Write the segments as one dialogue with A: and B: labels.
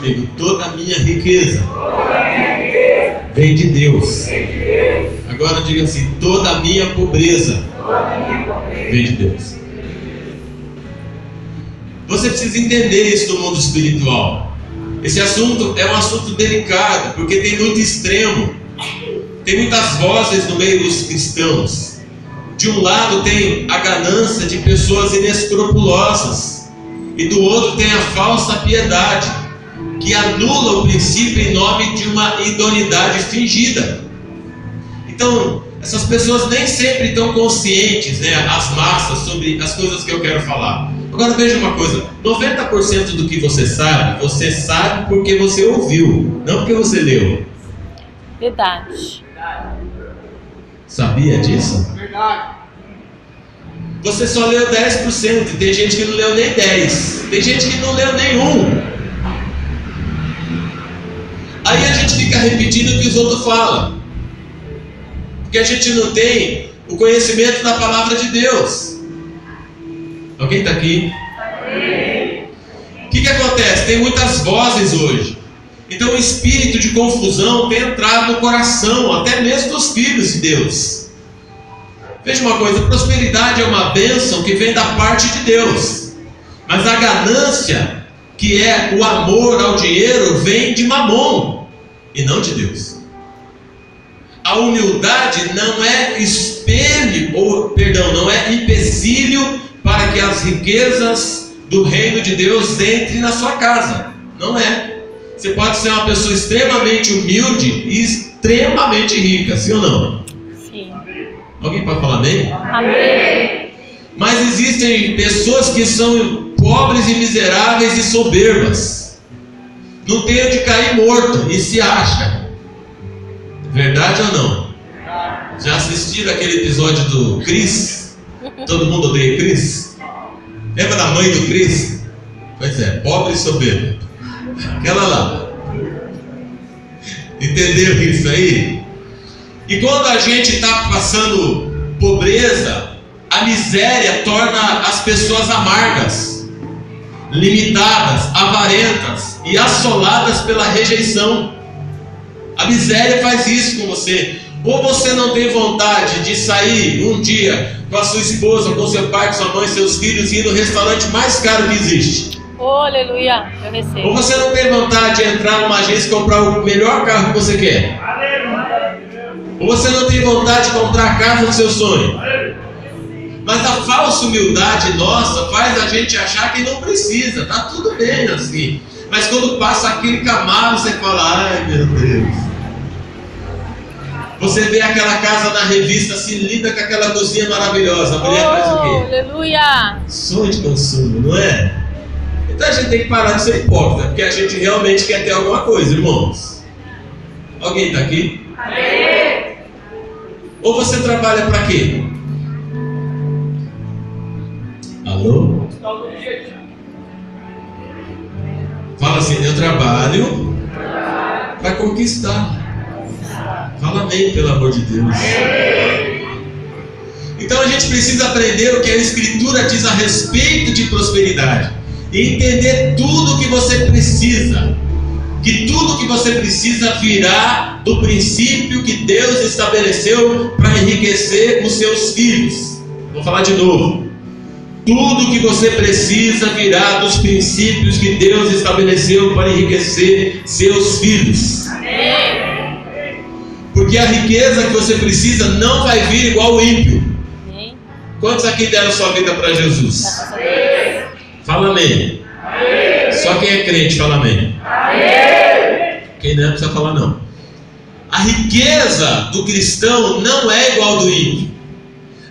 A: comigo, toda a minha riqueza vem de Deus. Agora diga assim, toda a minha pobreza vem de Deus. Você precisa entender isso do mundo espiritual. Esse assunto é um assunto delicado, porque tem muito extremo. Tem muitas vozes no meio dos cristãos. De um lado tem a ganância de pessoas inescrupulosas, e do outro tem a falsa piedade, que anula o princípio em nome de uma idoneidade fingida. Então, essas pessoas nem sempre estão conscientes, as massas, sobre as coisas que eu quero falar. Agora veja uma coisa, 90% do que você sabe porque você ouviu, não porque você leu.
B: Verdade.
A: Sabia disso?
C: Verdade.
A: Você só leu 10%, e tem gente que não leu nem 10%, tem gente que não leu nenhum. Aí a gente fica repetindo o que os outros falam, porque a gente não tem o conhecimento da palavra de Deus. Alguém está aqui? O que acontece? Tem muitas vozes hoje. Então o espírito de confusão tem entrado no coração, até mesmo dos filhos de Deus. Veja uma coisa, prosperidade é uma bênção que vem da parte de Deus. Mas a ganância, que é o amor ao dinheiro, vem de Mamon e não de Deus. A humildade não é não é empecilho para que as riquezas do reino de Deus entrem na sua casa. Não é. Você pode ser uma pessoa extremamente humilde e extremamente rica, sim ou não?
B: Sim.
A: Alguém pode falar amém?
B: Amém.
A: Mas existem pessoas que são pobres e miseráveis e soberbas. Não tem onde cair morto e se acha. Verdade ou não? Já assistiram aquele episódio do Chris? Todo mundo odeia Chris? Lembra da mãe do Chris? Pois é, pobre e soberba. Aquela lá. Entendeu isso aí? E quando a gente está passando pobreza, a miséria torna as pessoas amargas, limitadas, avarentas e assoladas pela rejeição. A miséria faz isso com você. Ou você não tem vontade de sair um dia com a sua esposa, com seu pai, com sua mãe, seus filhos e ir no restaurante mais caro que existe.
B: Oh, aleluia, eu recebo.
A: Ou você não tem vontade de entrar numa agência e comprar o melhor carro que você quer. Ou você não tem vontade de comprar a casa do seu sonho. Mas a falsa humildade nossa faz a gente achar que não precisa. Tá tudo bem assim. Mas quando passa aquele Camaro, você fala, ai meu Deus. Você vê aquela casa na revista assim, linda, com aquela cozinha maravilhosa. A mulher faz o quê?
B: Aleluia.
A: Sonho de consumo, não é? Então a gente tem que parar de ser hipócrita, porque a gente realmente quer ter alguma coisa, irmãos. Alguém está aqui? Amém. Ou você trabalha para quê? Alô? Fala assim, eu trabalho para conquistar. Fala amém, pelo amor de Deus. Então a gente precisa aprender o que a Escritura diz a respeito de prosperidade e entender tudo o que você precisa. Que tudo que você precisa virá do princípio que Deus estabeleceu para enriquecer os seus filhos. Vou falar de novo. Tudo que você precisa virá dos princípios que Deus estabeleceu para enriquecer seus filhos. Amém. Porque a riqueza que você precisa não vai vir igual o ímpio. Amém. Quantos aqui deram sua vida para Jesus? Amém. Fala amém. Amém. Só quem é crente fala amém. Amém. Quem não precisa falar não. A riqueza do cristão não é igual do ímpio.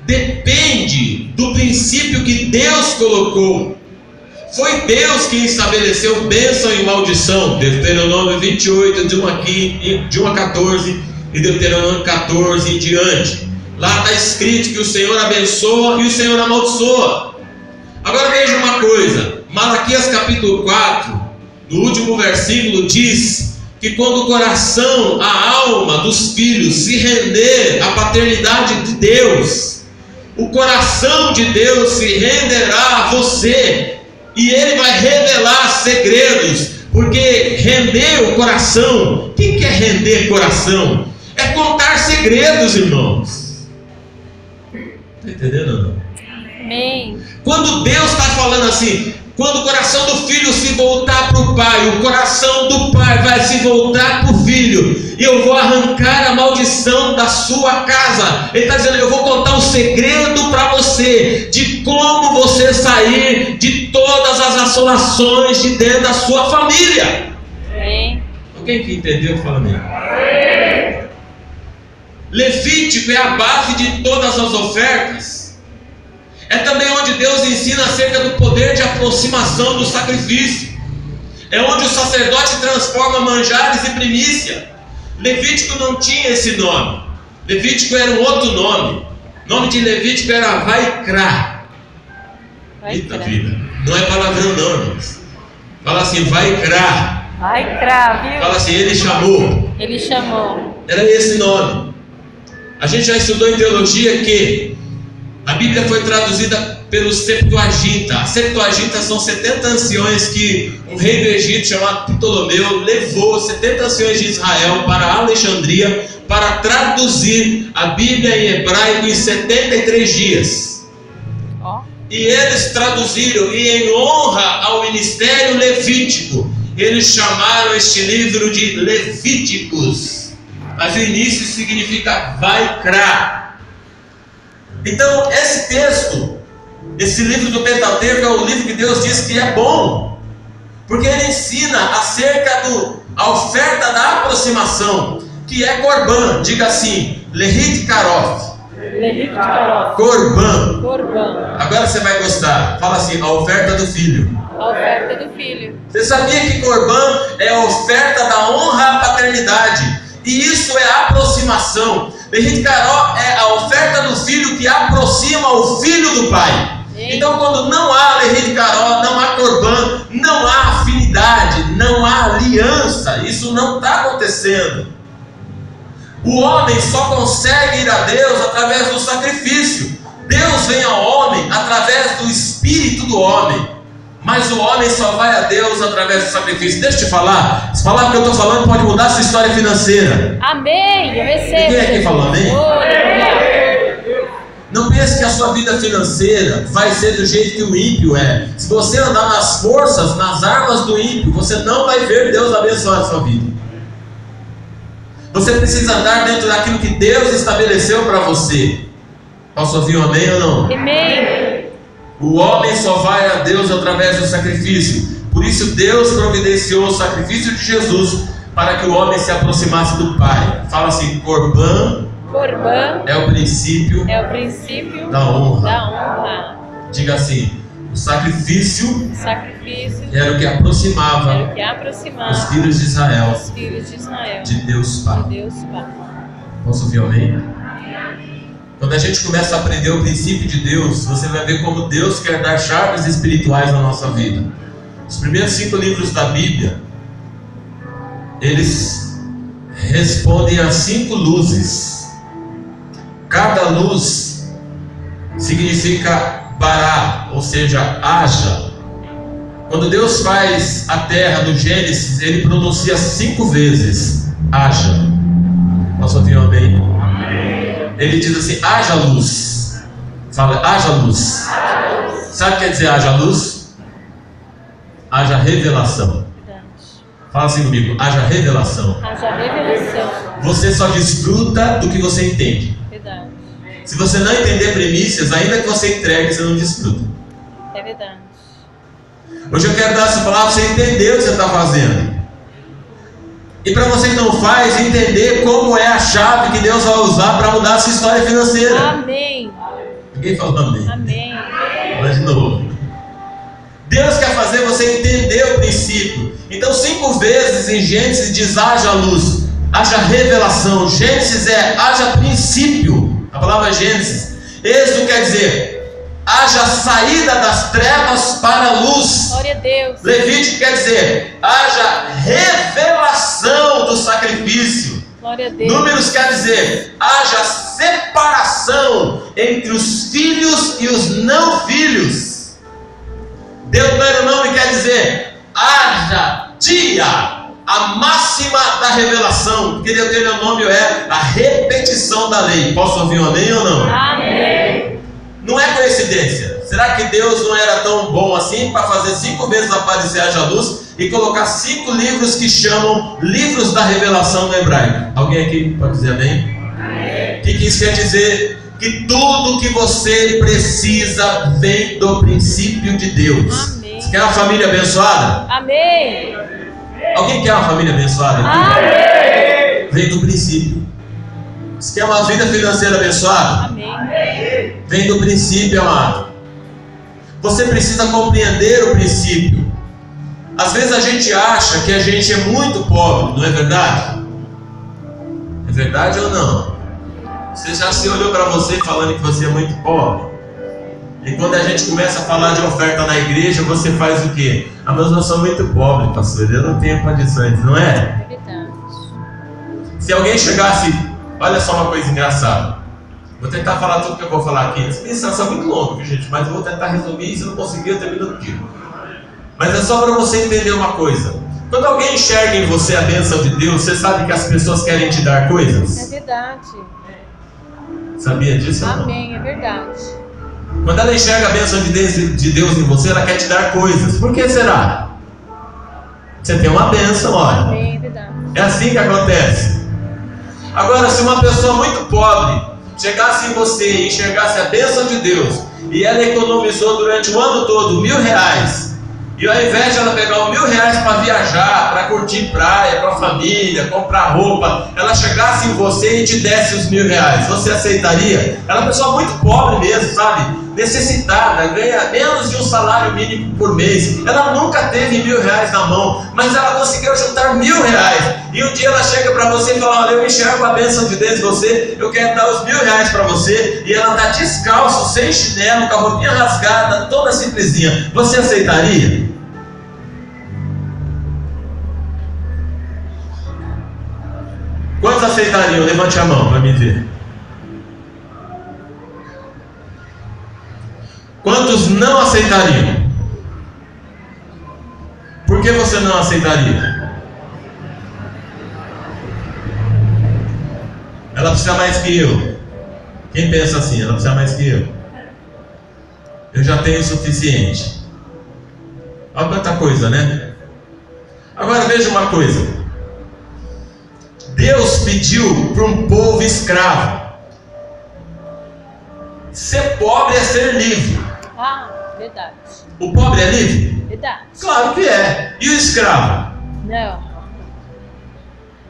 A: Depende do princípio que Deus colocou. Foi Deus quem estabeleceu bênção e maldição. Deuteronômio 28, de 1 a 14 e Deuteronômio 14 em diante. Lá está escrito que o Senhor abençoa e o Senhor amaldiçoa. Agora veja uma coisa. Malaquias capítulo 4, no último versículo, diz que quando o coração, a alma dos filhos se render à paternidade de Deus, o coração de Deus se renderá a você e Ele vai revelar segredos Porque render o coração, o que é render coração? É contar segredos, irmãos. Está entendendo ou não?
B: Amém.
A: Quando Deus está falando assim, quando o coração do filho se voltar para o pai, o coração do pai vai se voltar para o filho, e eu vou arrancar a maldição da sua casa. Ele está dizendo, eu vou contar um segredo para você, de como você sair de todas as assolações de dentro da sua família.
B: Amém.
A: Alguém que entendeu, fala amém. Levítico é a base de todas as ofertas. É também onde Deus ensina acerca do poder de aproximação do sacrifício. É onde o sacerdote transforma manjares em primícia. Levítico não tinha esse nome. Levítico era um outro nome. O nome de Levítico era Vaikra. Eita vida. Não é palavrão não, irmãos. Fala assim, Vaikra.
B: Vaikra, viu?
A: Fala assim, ele chamou.
B: Ele chamou.
A: Era esse nome. A gente já estudou em teologia que a Bíblia foi traduzida pelo Septuaginta. A Septuaginta são 70 anciões que um rei do Egito chamado Ptolomeu levou 70 anciões de Israel para Alexandria para traduzir a Bíblia em hebraico em 73 dias. E eles traduziram, e em honra ao ministério levítico, eles chamaram este livro de Levíticos. Mas o início significa Vaikra. Então, esse texto, esse livro do Pentateuco é o livro que Deus diz que é bom, porque ele ensina acerca da oferta da aproximação, que é Corban. Diga assim, Lehit Karof.
B: Lehit Karof.
A: Corban.
B: Corban.
A: Agora você vai gostar. Fala assim, a oferta do filho.
B: A oferta do filho.
A: Você sabia que Corban é a oferta da honra à paternidade? E isso é aproximação. Lehit Karof é a oferta do filho que aproxima o filho do pai. Então, quando não há Lehit Karof, não há Corban, não há afinidade, não há aliança. Isso não está acontecendo. O homem só consegue ir a Deus através do sacrifício. Deus vem ao homem através do espírito do homem. Mas o homem só vai a Deus através do sacrifício. Deixa eu te falar. As palavras que eu estou falando pode mudar a sua história financeira.
B: Amém. Eu recebo.
A: Ninguém aqui falou amém? Não pense que a sua vida financeira vai ser do jeito que o ímpio é. Se você andar nas forças, nas armas do ímpio, você não vai ver Deus abençoar a sua vida. Você precisa andar dentro daquilo que Deus estabeleceu para você. Posso ouvir um amém ou não?
B: Amém.
A: O homem só vai a Deus através do sacrifício. Por isso Deus providenciou o sacrifício de Jesus para que o homem se aproximasse do Pai. Fala assim, Corban.
B: Corban
A: é o princípio
B: da
A: honra. Diga assim, o sacrifício era o que aproximava os filhos de Israel de Deus Pai. Posso ouvir amém? Quando a gente começa a aprender o princípio de Deus, você vai ver como Deus quer dar chaves espirituais na nossa vida. Os primeiros 5 livros da Bíblia, eles respondem a 5 luzes. Cada luz significa bará, ou seja, haja. Quando Deus faz a terra do Gênesis, ele pronuncia 5 vezes haja. Posso ouvir um amém? Ele diz assim, haja luz. Fala, haja luz. Sabe o que quer dizer haja luz? Haja revelação. Fala assim comigo, haja revelação.
B: Haja revelação.
A: Você só desfruta do que você entende.
B: Verdade.
A: Se você não entender primícias, ainda que você entregue, você não desfruta.
B: É verdade.
A: Hoje eu quero dar essa palavra para você entender o que você está fazendo. E para você que não faz, entender como é a chave que Deus vai usar para mudar a sua história financeira.
B: Amém.
A: Ninguém falou amém.
B: Amém.
A: Mas de novo. Deus quer fazer você entender o princípio. Então 5 vezes em Gênesis diz haja luz, haja revelação. Gênesis é haja princípio. A palavra Gênesis. Êxodo quer dizer haja saída das trevas para a luz.
B: Glória a Deus.
A: Levítico quer dizer haja revelação do sacrifício.
B: Glória a Deus.
A: Números quer dizer haja separação entre os filhos e os não filhos. Deuteronômio quer dizer haja dia, a máxima da revelação, porque o nome é a repetição da lei. Posso ouvir um amém ou não?
B: Amém.
A: Não é coincidência. Será que Deus não era tão bom assim para fazer 5 vezes aparecer haja luz e colocar 5 livros que chamam livros da revelação no hebraico? Alguém aqui pode dizer amém? Amém. O que isso quer dizer? Que tudo que você precisa vem do princípio de Deus.
B: Amém.
A: Você quer uma família abençoada?
B: Amém.
A: Alguém quer uma família abençoada aqui?
B: Amém.
A: Vem do princípio. Você quer uma vida financeira abençoada?
B: Amém.
A: Vem do princípio, amado. Você precisa compreender o princípio. Às vezes a gente acha que a gente é muito pobre, não é verdade? É verdade ou não? Você já se olhou para você falando que você é muito pobre? E quando a gente começa a falar de oferta na igreja, você faz o quê? Ah, mas nós somos muito pobres, pastor, eu não tenho condições, não é?
B: É verdade.
A: Se alguém chegasse, olha só uma coisa engraçada. Vou tentar falar tudo que eu vou falar aqui. Essa mensagem é muito longa, viu, gente? Mas eu vou tentar resumir e se não conseguir, eu termino aqui. Mas é só para você entender uma coisa. Quando alguém enxerga em você a bênção de Deus, você sabe que as pessoas querem te dar coisas?
B: É verdade.
A: Sabia disso ou não?
B: Amém, é verdade.
A: Quando ela enxerga a bênção de Deus em você, ela quer te dar coisas. Por que será? Você tem uma bênção, olha.
B: Amém, é verdade.
A: É assim que acontece. Agora, se uma pessoa muito pobre chegasse em você e enxergasse a bênção de Deus, e ela economizou durante o ano todo R$1.000, e ao invés de ela pegar os R$1.000 para viajar, para curtir praia com a família, comprar roupa, ela chegasse em você e te desse os R$1.000, você aceitaria? Ela é uma pessoa muito pobre mesmo, sabe? Necessitada, ganha menos de um salário mínimo por mês. Ela nunca teve R$1.000 na mão, mas ela conseguiu juntar R$1.000. E um dia ela chega para você e fala: olha, eu enxergo a bênção de Deus em você, eu quero dar os R$1.000 para você. E ela está descalço, sem chinelo, com a roupinha rasgada, toda simplesinha. Você aceitaria? Quantos aceitariam? Levante a mão para me ver. Quantos não aceitariam? Por que você não aceitaria? Ela precisa mais que eu. Quem pensa assim? Ela precisa mais que eu. Eu já tenho o suficiente. Olha quanta coisa, né? Agora veja uma coisa. Deus pediu para um povo escravo. Ser pobre é ser livre.
B: Ah, verdade.
A: O pobre é livre?
B: Verdade.
A: Claro que é. E o escravo?
B: Não.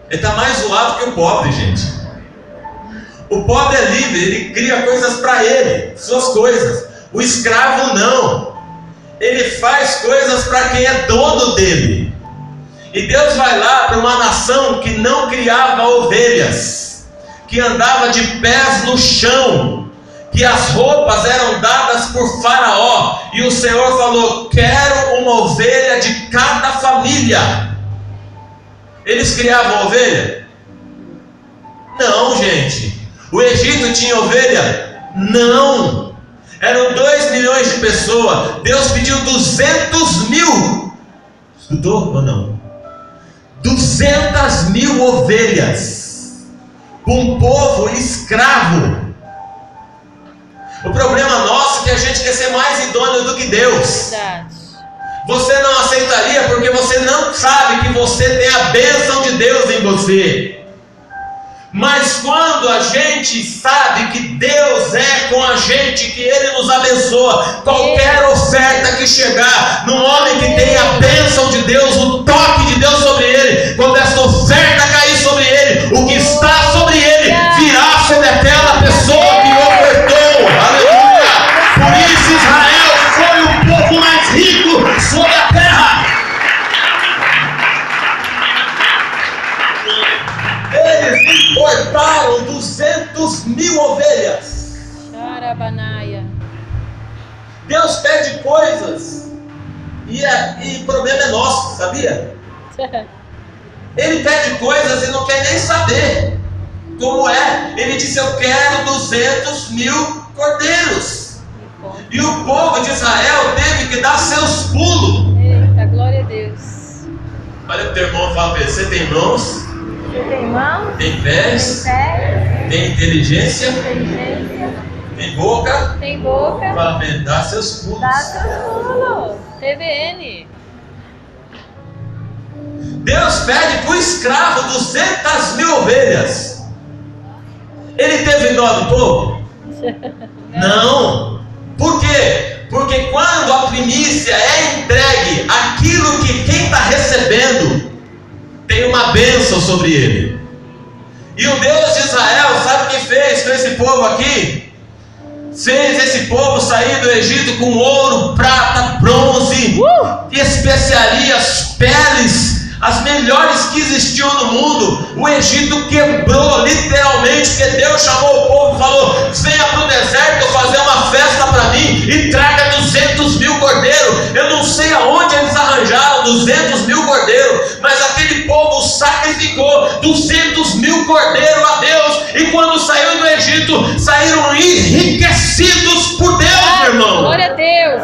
A: Ele está mais zoado que o pobre, gente. O pobre é livre, ele cria coisas para ele, suas coisas. O escravo não. Ele faz coisas para quem é dono dele. E Deus vai lá para uma nação que não criava ovelhas, que andava de pés no chão, que as roupas eram dadas por Faraó, e o Senhor falou: quero uma ovelha de cada família. Eles criavam ovelha? Não, gente. O Egito tinha ovelha? Não. Eram 2 milhões de pessoas. Deus pediu 200 mil. Escutou ou não? 200 mil ovelhas para um povo escravo. O problema nosso é que a gente quer ser mais idôneo do que Deus.
B: Verdade.
A: Você não aceitaria porque você não sabe que você tem a bênção de Deus em você. Mas quando a gente sabe que Deus é com a gente, que Ele nos abençoa, qualquer oferta que chegar num homem que tem a bênção de Deus, o toque de Deus sobre ele, quando essa oferta cair sobre ele, o que está sobre ele virá sobre aquela pessoa que ofertou. Aleluia! Por isso Israel foi o povo mais rico sobre a terra. Eles importaram 200 mil ovelhas.
B: Charabanaia.
A: Deus pede coisas e o problema é nosso, sabia? Ele pede coisas e não quer nem saber como é. Ele disse: eu quero 200 mil cordeiros. E o povo de Israel teve que dar seus pulos.
B: Eita, glória a Deus.
A: Olha o teu irmão e fala para ele: você tem mãos?
B: Você tem mãos?
A: Tem pés?
B: Tem pés?
A: Tem inteligência?
B: Inteligência?
A: Tem boca?
B: Tem boca?
A: Fala para ele: dá seus pulos.
B: Dá seus pulos. TVN.
A: Deus pede para o escravo 200.000 ovelhas. Ele teve dó do povo? Não. Por quê? Porque quando a primícia é entregue, aquilo que quem está recebendo tem uma bênção sobre ele. E o Deus de Israel, sabe o que fez com esse povo aqui? Fez esse povo sair do Egito com ouro, prata, bronze, especiarias, peles, as melhores que existiam no mundo. O Egito quebrou literalmente, porque Deus chamou o povo e falou: venha para o deserto fazer uma festa para mim e traga 200.000 cordeiros. Eu não sei aonde eles arranjaram 200.000 cordeiros, mas aquele povo sacrificou 200.000 cordeiros a Deus, e quando saiu do Egito, saíram enriquecidos por Deus, meu irmão.
B: Glória a Deus.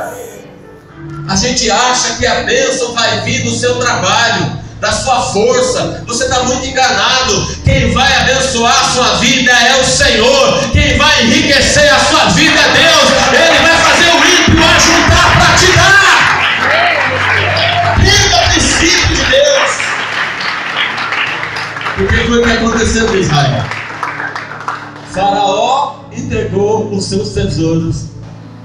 A: A gente acha que a bênção vai vir do seu trabalho, da sua força. Você está muito enganado. Quem vai abençoar a sua vida é o Senhor. Quem vai enriquecer a sua vida é Deus. Ele vai fazer o ímpio ajuntar para te dar. Aprenda o princípio de Deus. O que foi que aconteceu com Israel? Faraó entregou os seus tesouros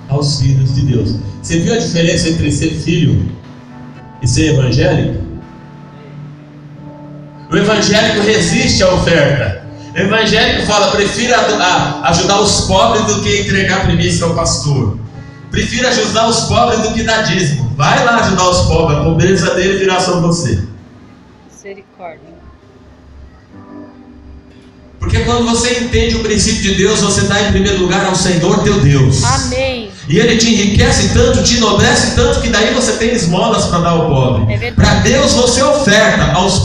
A: aos filhos de Deus. Você viu a diferença entre ser filho e ser evangélico? O evangélico resiste à oferta. O evangélico fala: prefiro ajudar os pobres do que entregar primícia ao pastor. Prefiro ajudar os pobres do que dar dízimo. Vai lá ajudar os pobres, a pobreza dele virá sobre você.
B: Misericórdia.
A: Porque quando você entende o princípio de Deus, você dá em primeiro lugar ao Senhor teu Deus.
B: Amém.
A: E Ele te enriquece tanto, te enobrece tanto, que daí você tem esmolas para dar ao pobre.
B: É verdade.
A: Para Deus você oferta aos